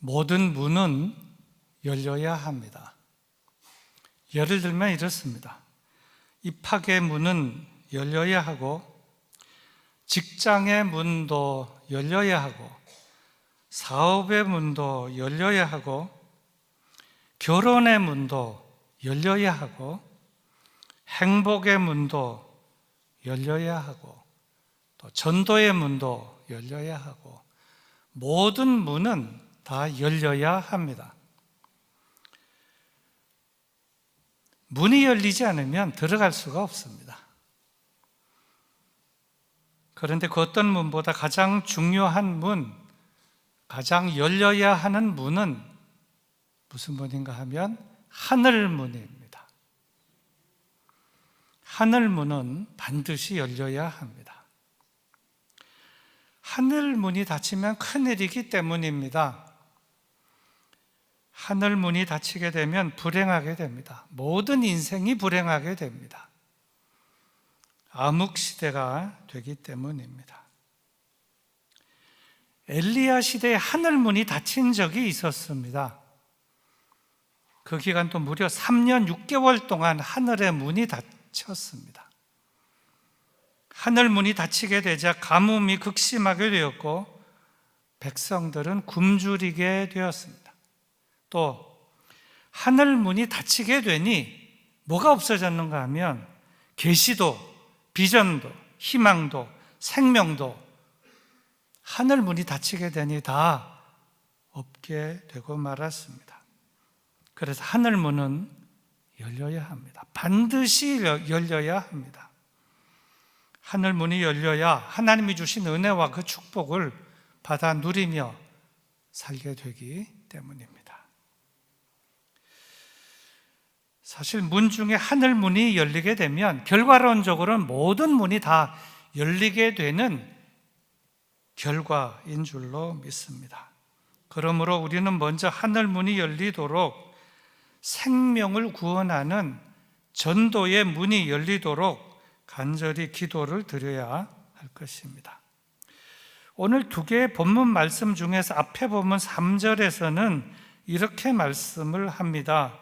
모든 문은 열려야 합니다. 예를 들면 이렇습니다. 입학의 문은 열려야 하고, 직장의 문도 열려야 하고, 사업의 문도 열려야 하고, 결혼의 문도 열려야 하고, 행복의 문도 열려야 하고, 또 전도의 문도 열려야 하고, 모든 문은 다 열려야 합니다. 문이 열리지 않으면 들어갈 수가 없습니다. 그런데 그 어떤 문보다 가장 중요한 문, 가장 열려야 하는 문은 무슨 문인가 하면 하늘문입니다. 하늘문은 반드시 열려야 합니다. 하늘문이 닫히면 큰일이기 때문입니다. 하늘문이 닫히게 되면 불행하게 됩니다. 모든 인생이 불행하게 됩니다. 암흑시대가 되기 때문입니다. 엘리야 시대에 하늘문이 닫힌 적이 있었습니다. 그 기간도 무려 3년 6개월 동안 하늘의 문이 닫혔습니다. 하늘문이 닫히게 되자 가뭄이 극심하게 되었고, 백성들은 굶주리게 되었습니다. 또 하늘문이 닫히게 되니 뭐가 없어졌는가 하면 계시도, 비전도, 희망도, 생명도 하늘문이 닫히게 되니 다 없게 되고 말았습니다. 그래서 하늘문은 열려야 합니다. 반드시 열려야 합니다. 하늘문이 열려야 하나님이 주신 은혜와 그 축복을 받아 누리며 살게 되기 때문입니다. 사실 문 중에 하늘문이 열리게 되면 결과론적으로는 모든 문이 다 열리게 되는 결과인 줄로 믿습니다. 그러므로 우리는 먼저 하늘문이 열리도록, 생명을 구원하는 전도의 문이 열리도록 간절히 기도를 드려야 할 것입니다. 오늘 두 개의 본문 말씀 중에서 앞에 보면 3절에서는 이렇게 말씀을 합니다.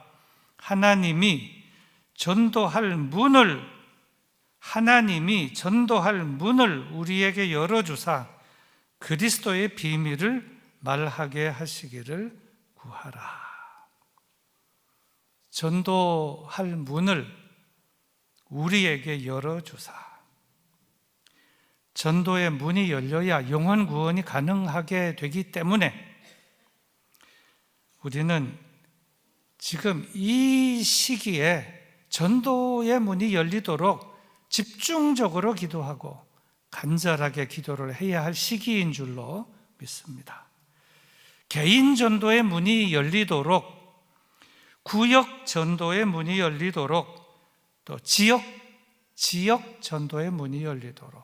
하나님이 전도할 문을 우리에게 열어주사 그리스도의 비밀을 말하게 하시기를 구하라. 전도할 문을 우리에게 열어주사. 전도의 문이 열려야 영혼 구원이 가능하게 되기 때문에 우리는 지금 이 시기에 전도의 문이 열리도록 집중적으로 기도하고 간절하게 기도를 해야 할 시기인 줄로 믿습니다. 개인 전도의 문이 열리도록, 구역 전도의 문이 열리도록, 또 지역 전도의 문이 열리도록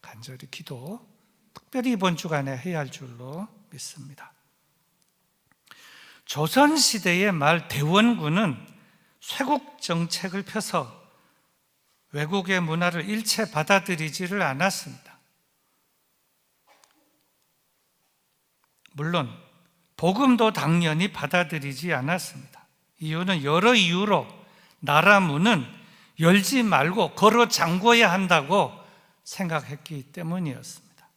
간절히 기도, 특별히 이번 주간에 해야 할 줄로 믿습니다. 조선시대의 말 대원군은 쇄국 정책을 펴서 외국의 문화를 일체 받아들이지를 않았습니다. 물론 복음도 당연히 받아들이지 않았습니다. 이유는 여러 이유로 나라 문은 열지 말고 걸어 잠궈야 한다고 생각했기 때문이었습니다.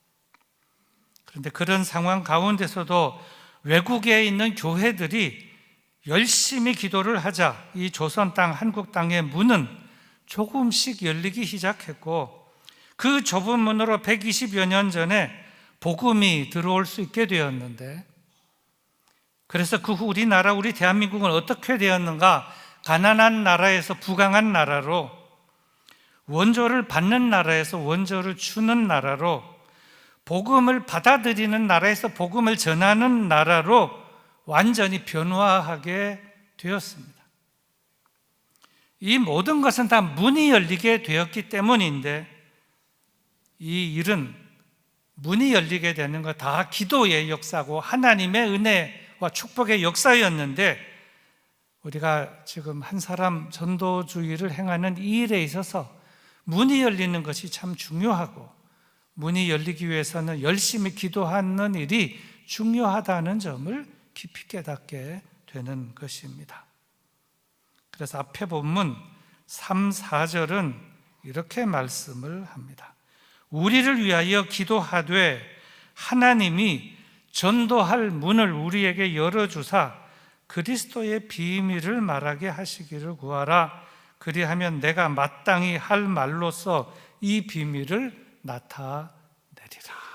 그런데 그런 상황 가운데서도 외국에 있는 교회들이 열심히 기도를 하자 이 조선 땅, 한국 땅의 문은 조금씩 열리기 시작했고, 그 좁은 문으로 120여 년 전에 복음이 들어올 수 있게 되었는데, 그래서 그 후 우리나라, 우리 대한민국은 어떻게 되었는가? 가난한 나라에서 부강한 나라로, 원조를 받는 나라에서 원조를 주는 나라로, 복음을 받아들이는 나라에서 복음을 전하는 나라로 완전히 변화하게 되었습니다. 이 모든 것은 다 문이 열리게 되었기 때문인데, 이 일은 문이 열리게 되는 것 다 기도의 역사고 하나님의 은혜와 축복의 역사였는데, 우리가 지금 한 사람 전도주의를 행하는 이 일에 있어서 문이 열리는 것이 참 중요하고, 문이 열리기 위해서는 열심히 기도하는 일이 중요하다는 점을 깊이 깨닫게 되는 것입니다. 그래서 앞에 본문 3, 4절은 이렇게 말씀을 합니다. 우리를 위하여 기도하되 하나님이 전도할 문을 우리에게 열어주사 그리스도의 비밀을 말하게 하시기를 구하라. 그리하면 내가 마땅히 할 말로써 이 비밀을 나타내리라.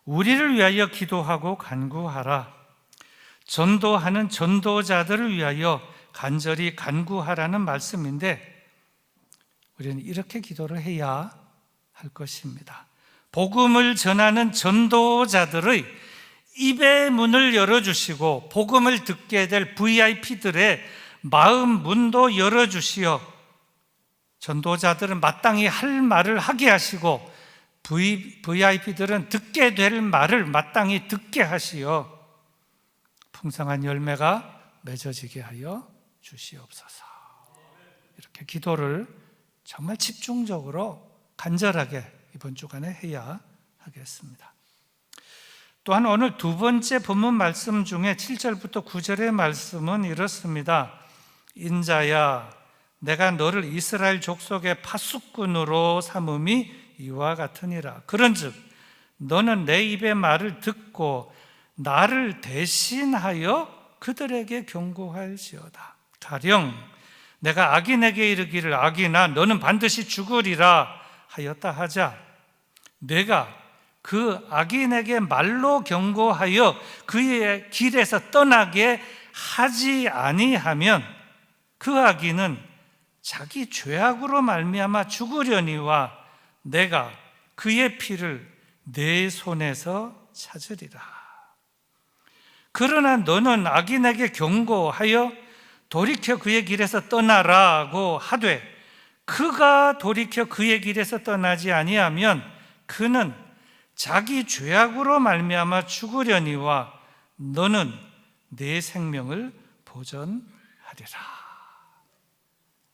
우리를 위하여 기도하고 간구하라. 전도하는 전도자들을 위하여 간절히 간구하라는 말씀인데 우리는 이렇게 기도를 해야 할 것입니다. 복음을 전하는 전도자들의 입의 문을 열어주시고 복음을 듣게 될 VIP들의 마음 문도 열어주시어 전도자들은 마땅히 할 말을 하게 하시고 VIP들은 듣게 될 말을 마땅히 듣게 하시어 풍성한 열매가 맺어지게 하여 주시옵소서. 이렇게 기도를 정말 집중적으로 간절하게 이번 주간에 해야 하겠습니다. 또한 오늘 두 번째 본문 말씀 중에 7절부터 9절의 말씀은 이렇습니다. 인자야 내가 너를 이스라엘 족속의 파수꾼으로 삼음이 이와 같으니라. 그런즉 너는 내 입의 말을 듣고 나를 대신하여 그들에게 경고할지어다. 가령 내가 악인에게 이르기를 악인아 너는 반드시 죽으리라 하였다 하자 내가 그 악인에게 말로 경고하여 그의 길에서 떠나게 하지 아니하면 그 악인은 자기 죄악으로 말미암아 죽으려니와 내가 그의 피를 내 손에서 찾으리라. 그러나 너는 악인에게 경고하여 돌이켜 그의 길에서 떠나라고 하되 그가 돌이켜 그의 길에서 떠나지 아니하면 그는 자기 죄악으로 말미암아 죽으려니와 너는 내 생명을 보전하리라.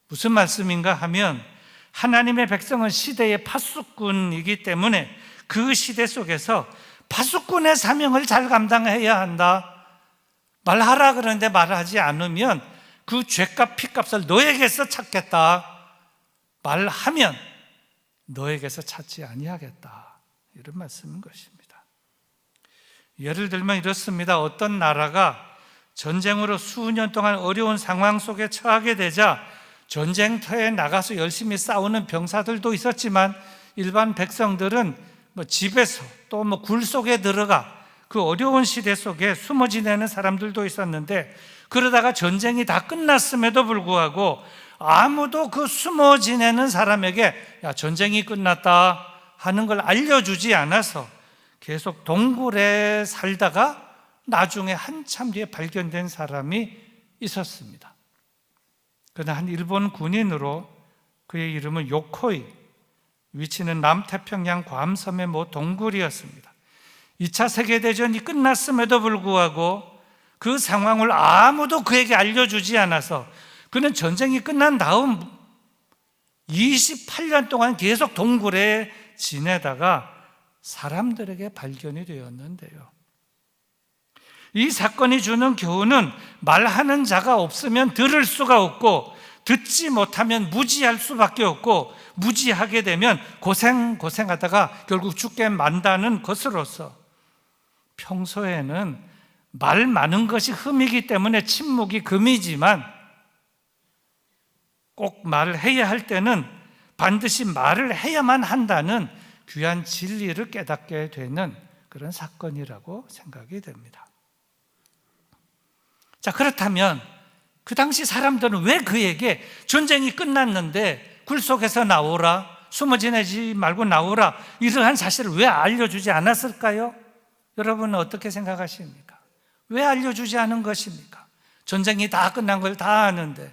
무슨 말씀인가 하면 하나님의 백성은 시대의 파수꾼이기 때문에 그 시대 속에서 파수꾼의 사명을 잘 감당해야 한다. 말하라 그러는데 말하지 않으면 그 죄값 피값을 너에게서 찾겠다. 말하면 너에게서 찾지 아니하겠다. 이런 말씀인 것입니다. 예를 들면 이렇습니다. 어떤 나라가 전쟁으로 수년 동안 어려운 상황 속에 처하게 되자 전쟁터에 나가서 열심히 싸우는 병사들도 있었지만 일반 백성들은 집에서 또 굴 속에 들어가 그 어려운 시대 속에 숨어 지내는 사람들도 있었는데 그러다가 전쟁이 다 끝났음에도 불구하고 아무도 그 숨어 지내는 사람에게 야 전쟁이 끝났다 하는 걸 알려주지 않아서 계속 동굴에 살다가 나중에 한참 뒤에 발견된 사람이 있었습니다. 그는 한 일본 군인으로 그의 이름은 요코이, 위치는 남태평양 괌섬의 모 동굴이었습니다. 2차 세계대전이 끝났음에도 불구하고 그 상황을 아무도 그에게 알려주지 않아서 그는 전쟁이 끝난 다음 28년 동안 계속 동굴에 지내다가 사람들에게 발견이 되었는데요. 이 사건이 주는 교훈은 말하는 자가 없으면 들을 수가 없고 듣지 못하면 무지할 수밖에 없고 무지하게 되면 고생하다가 결국 죽게 만다는 것으로서 평소에는 말 많은 것이 흠이기 때문에 침묵이 금이지만 꼭 말을 해야 할 때는 반드시 말을 해야만 한다는 귀한 진리를 깨닫게 되는 그런 사건이라고 생각이 됩니다. 자, 그렇다면 그 당시 사람들은 왜 그에게 전쟁이 끝났는데 굴 속에서 나오라, 숨어 지내지 말고 나오라 이러한 사실을 왜 알려주지 않았을까요? 여러분은 어떻게 생각하십니까? 왜 알려주지 않은 것입니까? 전쟁이 다 끝난 걸 다 아는데.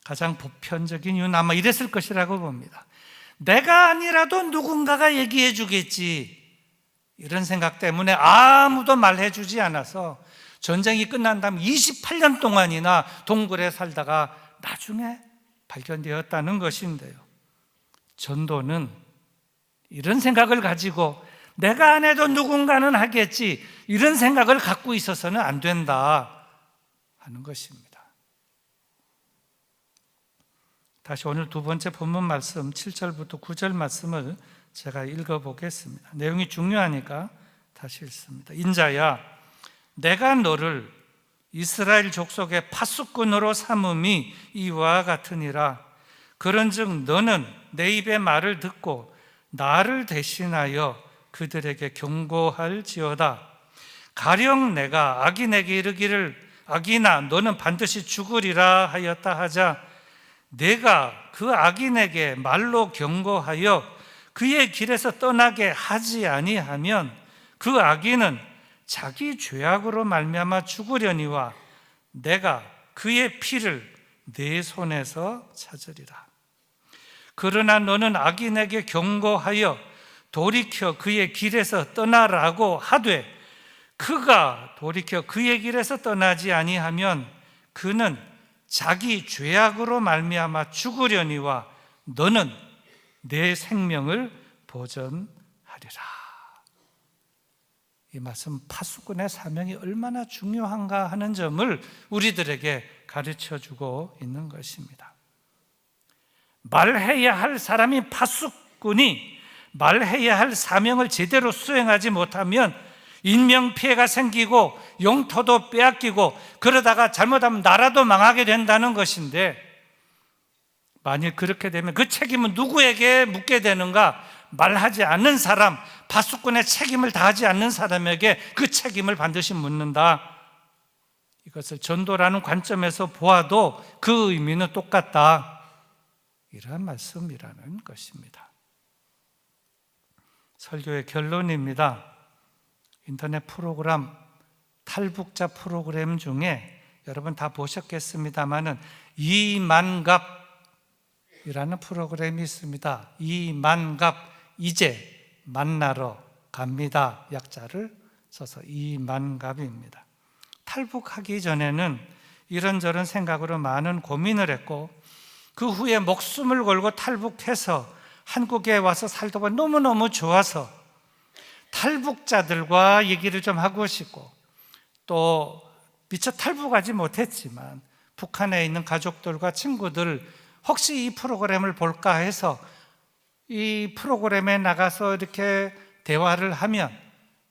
가장 보편적인 이유는 아마 이랬을 것이라고 봅니다. 내가 아니라도 누군가가 얘기해 주겠지, 이런 생각 때문에 아무도 말해주지 않아서 전쟁이 끝난 다음 28년 동안이나 동굴에 살다가 나중에 발견되었다는 것인데요. 전도는 이런 생각을 가지고 내가 안 해도 누군가는 하겠지, 이런 생각을 갖고 있어서는 안 된다 하는 것입니다. 다시 오늘 두 번째 본문 말씀 7절부터 9절 말씀을 제가 읽어보겠습니다. 내용이 중요하니까 다시 읽습니다. 인자야, 내가 너를 이스라엘 족속의 파수꾼으로 삼음이 이와 같으니라. 그런즉 너는 내 입의 말을 듣고 나를 대신하여 그들에게 경고할지어다. 가령 내가 악인에게 이르기를 악인아 너는 반드시 죽으리라 하였다 하자 내가 그 악인에게 말로 경고하여 그의 길에서 떠나게 하지 아니하면 그 악인은 자기 죄악으로 말미암아 죽으려니와 내가 그의 피를 내 손에서 찾으리라. 그러나 너는 악인에게 경고하여 돌이켜 그의 길에서 떠나라고 하되 그가 돌이켜 그의 길에서 떠나지 아니하면 그는 자기 죄악으로 말미암아 죽으려니와 너는 내 생명을 보전하리라. 이 말씀 파수꾼의 사명이 얼마나 중요한가 하는 점을 우리들에게 가르쳐주고 있는 것입니다. 말해야 할 사람이 파수꾼이 말해야 할 사명을 제대로 수행하지 못하면 인명피해가 생기고 영토도 빼앗기고 그러다가 잘못하면 나라도 망하게 된다는 것인데, 만일 그렇게 되면 그 책임은 누구에게 묻게 되는가? 말하지 않는 사람, 파수꾼의 책임을 다하지 않는 사람에게 그 책임을 반드시 묻는다. 이것을 전도라는 관점에서 보아도 그 의미는 똑같다, 이러한 말씀이라는 것입니다. 설교의 결론입니다. 인터넷 프로그램, 탈북자 프로그램 중에 여러분 다 보셨겠습니다마는 이만갑이라는 프로그램이 있습니다. 이만갑, 이제 만나러 갑니다. 약자를 써서 이만갑입니다. 탈북하기 전에는 이런저런 생각으로 많은 고민을 했고 그 후에 목숨을 걸고 탈북해서 한국에 와서 살다 보니 너무너무 좋아서 탈북자들과 얘기를 좀 하고 싶고, 또 미처 탈북하지 못했지만 북한에 있는 가족들과 친구들 혹시 이 프로그램을 볼까 해서 이 프로그램에 나가서 이렇게 대화를 하면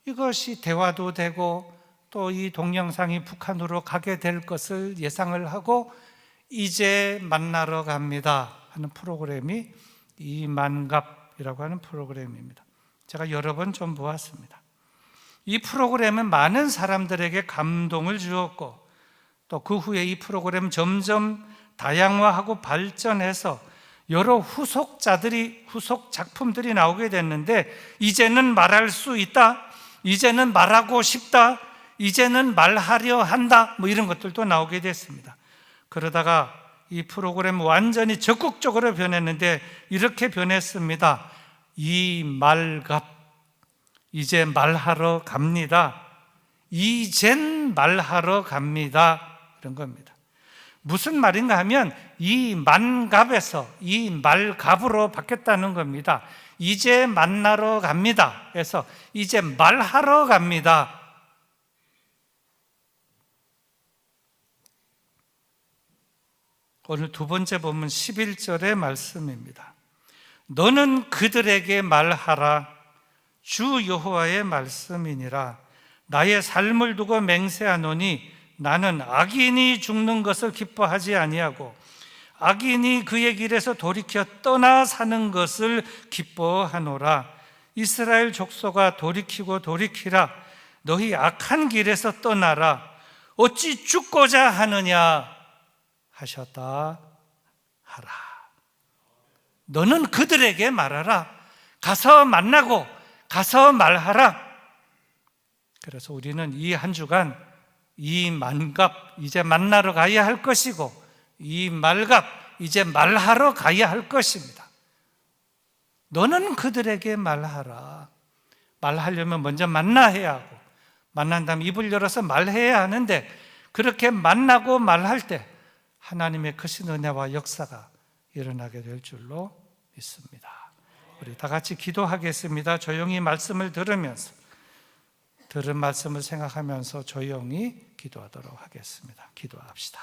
이것이 대화도 되고 또 이 동영상이 북한으로 가게 될 것을 예상을 하고 이제 만나러 갑니다 하는 프로그램이 이만갑이라고 하는 프로그램입니다. 제가 여러 번 좀 보았습니다. 이 프로그램은 많은 사람들에게 감동을 주었고 또 그 후에 이 프로그램 점점 다양화하고 발전해서 여러 후속 작품들이 나오게 됐는데, 이제는 말할 수 있다, 이제는 말하고 싶다, 이제는 말하려 한다, 이런 것들도 나오게 됐습니다. 그러다가 이 프로그램 완전히 적극적으로 변했는데 이렇게 변했습니다. 이 말갑, 이제 말하러 갑니다. 이젠 말하러 갑니다, 이런 겁니다. 무슨 말인가 하면 이 만갑에서 이 말갑으로 바뀌었다는 겁니다. 이제 만나러 갑니다 해서 이제 말하러 갑니다. 오늘 두 번째 본문 11절의 말씀입니다. 너는 그들에게 말하라. 주 여호와의 말씀이니라. 나의 삶을 두고 맹세하노니 나는 악인이 죽는 것을 기뻐하지 아니하고 악인이 그의 길에서 돌이켜 떠나 사는 것을 기뻐하노라. 이스라엘 족속아 돌이키고 돌이키라. 너희 악한 길에서 떠나라. 어찌 죽고자 하느냐 하셨다 하라. 너는 그들에게 말하라. 가서 만나고 가서 말하라. 그래서 우리는 이 한 주간 이 만갑, 이제 만나러 가야 할 것이고 이 말갑, 이제 말하러 가야 할 것입니다. 너는 그들에게 말하라. 말하려면 먼저 만나야 하고 만난 다음 입을 열어서 말해야 하는데, 그렇게 만나고 말할 때 하나님의 크신 은혜와 역사가 일어나게 될 줄로 믿습니다. 우리 다 같이 기도하겠습니다. 조용히 말씀을 들으면서, 들은 말씀을 생각하면서 조용히 기도하도록 하겠습니다. 기도합시다.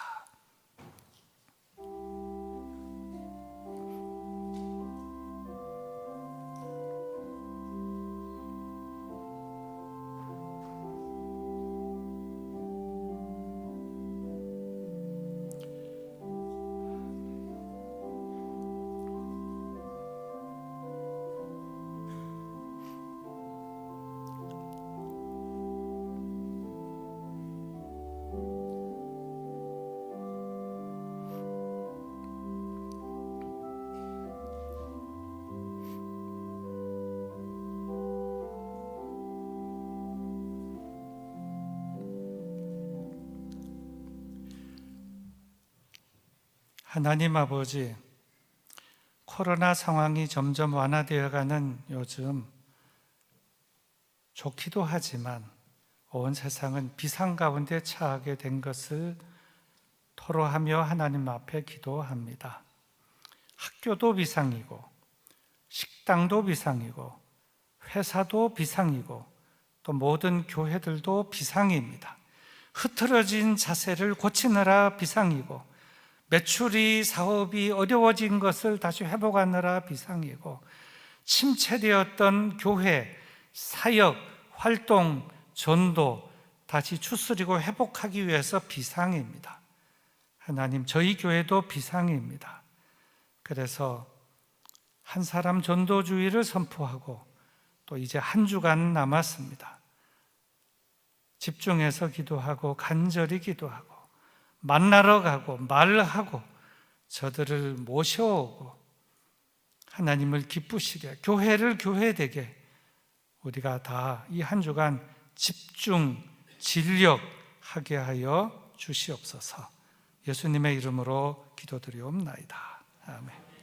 하나님 아버지, 코로나 상황이 점점 완화되어가는 요즘 좋기도 하지만 온 세상은 비상 가운데 처하게 된 것을 토로하며 하나님 앞에 기도합니다. 학교도 비상이고, 식당도 비상이고, 회사도 비상이고, 또 모든 교회들도 비상입니다. 흐트러진 자세를 고치느라 비상이고, 매출이, 사업이 어려워진 것을 다시 회복하느라 비상이고, 침체되었던 교회, 사역, 활동, 전도 다시 추스리고 회복하기 위해서 비상입니다. 하나님, 저희 교회도 비상입니다. 그래서 한 사람 전도주의를 선포하고 또 이제 한 주간 남았습니다. 집중해서 기도하고 간절히 기도하고 만나러 가고 말하고 저들을 모셔오고 하나님을 기쁘시게, 교회를 교회되게 우리가 다 이 한 주간 집중, 진력하게 하여 주시옵소서. 예수님의 이름으로 기도드리옵나이다. 아멘.